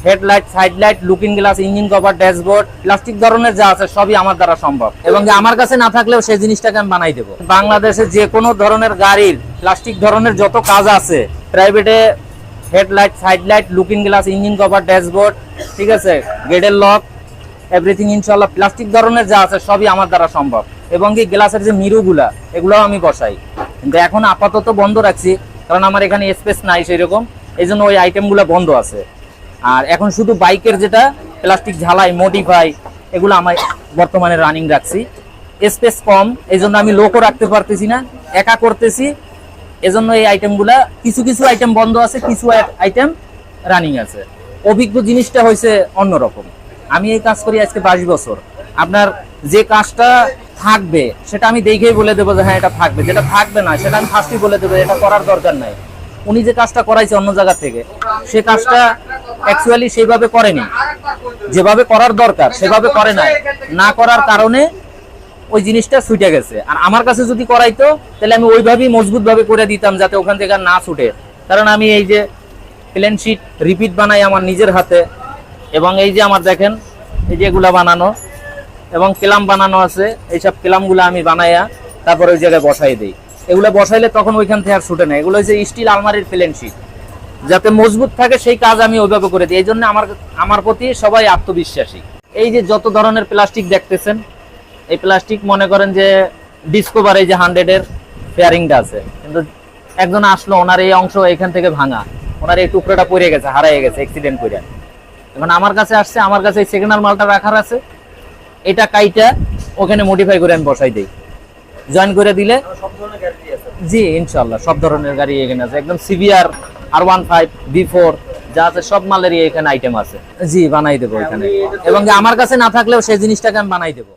Headlight, side light, looking glass, engine cover, dashboard, plastic ধরনের যা আছে সবই আমার দ্বারা সম্ভব, এবং আমার কাছে না থাকলেও সেই জিনিসটাকে আমি বানাই দেবো। বাংলাদেশে যে কোনো ধরনের গাড়ির প্লাস্টিক ধরনের যত কাজ আছে, প্রাইভেটে headlight, side light, looking glass, engine cover, dashboard, ঠিক আছে, গেটের লক, এভরিথিং ইনশাআল্লাহ প্লাস্টিক ধরনের যা আছে সবই আমার দ্বারা সম্ভব। এবং কি গ্লাসের যে মিরুগুলা এগুলোও আমি বসাই, কিন্তু এখন আপাতত বন্ধ রাখছি, কারণ আমার এখানে স্পেস নাই সেরকম, এই জন্য ওই আইটেমগুলো বন্ধ আছে। আর এখন শুধু বাইকের যেটা প্লাস্টিক ঝালাই, মডিফাই, এগুলো আমি বর্তমানে রানিং রাখছি। স্পেস কম, এই জন্য আমি লোকও রাখতে পারতেছি না, একা করতেছি, এজন্য এই আইটেমগুলা কিছু কিছু আইটেম বন্ধ আছে, কিছু আইটেম রানিং আছে। অভিজ্ঞ জিনিসটা হয়েছে অন্যরকম। আমি এই কাজ করি আজকে 22 বছর। আপনার যে কাজটা থাকবে সেটা আমি দেখেই বলে দেবো যে হ্যাঁ এটা থাকবে, যেটা থাকবে না সেটা আমি ফার্স্টই বলে দেবো এটা করার দরকার নাই। উনি যে কাজটা করাইছে অন্য জায়গা থেকে, সে কাজটা অ্যাকচুয়ালি সেইভাবে করেনি, যেভাবে করার দরকার সেভাবে করে নাই, না করার কারণে ওই জিনিসটা ছুটে গেছে। আর আমার কাছে যদি করাইতো তাহলে আমি ওইভাবেই মজবুত ভাবে করে দিতাম যাতে ওখান থেকে না ছুটে। কারণ আমি এই যে প্লেন শিট রিপিট বানাই আমার নিজের হাতে, এবং এই যে আমার দেখেন এই যে এগুলা বানানো এবং ক্লাম বানানো আছে, এইসব ক্লামগুলো আমি বানাইয়া তারপর ওই জায়গায় বসাই দিই। এগুলো বসাইলে তখন ওইখান থেকে আর ছুটে না। এগুলো হচ্ছে স্টিল আলমারির প্লেন শিট, যাতে মজবুত থাকে সেই কাজ আমি ওইভাবে করে দিই। এই জন্য আমার প্রতি সবাই আত্মবিশ্বাসী। এই যে যত ধরনের প্লাস্টিক দেখতেছেন, এই প্লাস্টিক মনে করেন যে ডিসকভার এই যে 100-এর ফেয়ারিংটা আছে, কিন্তু একজন আসলো ওনার এই অংশ এখান থেকে ভাঙা, ওনার এই টুকরোটা পড়ে গেছে, হারাই গেছে অ্যাক্সিডেন্ট করে। এখন আমার কাছে আসছে, আমার কাছে এই সেকেন্ড হ্যান্ড মালটা রাখার আছে, এটা কাইটা ওখানে মডিফাই করে আমি বসাই দিই, জয়েন করে দিলে। জি ইনশাআল্লাহ সব ধরনের গাড়ি এখানে আছে, একদম সিভিআর, R15, B4 যা আছে সব মালেরই এখানে আইটেম আছে। জি বানাই দেবো এখানে, এবং আমার কাছে না থাকলেও সেই জিনিসটাকে আমি বানাই দেবো।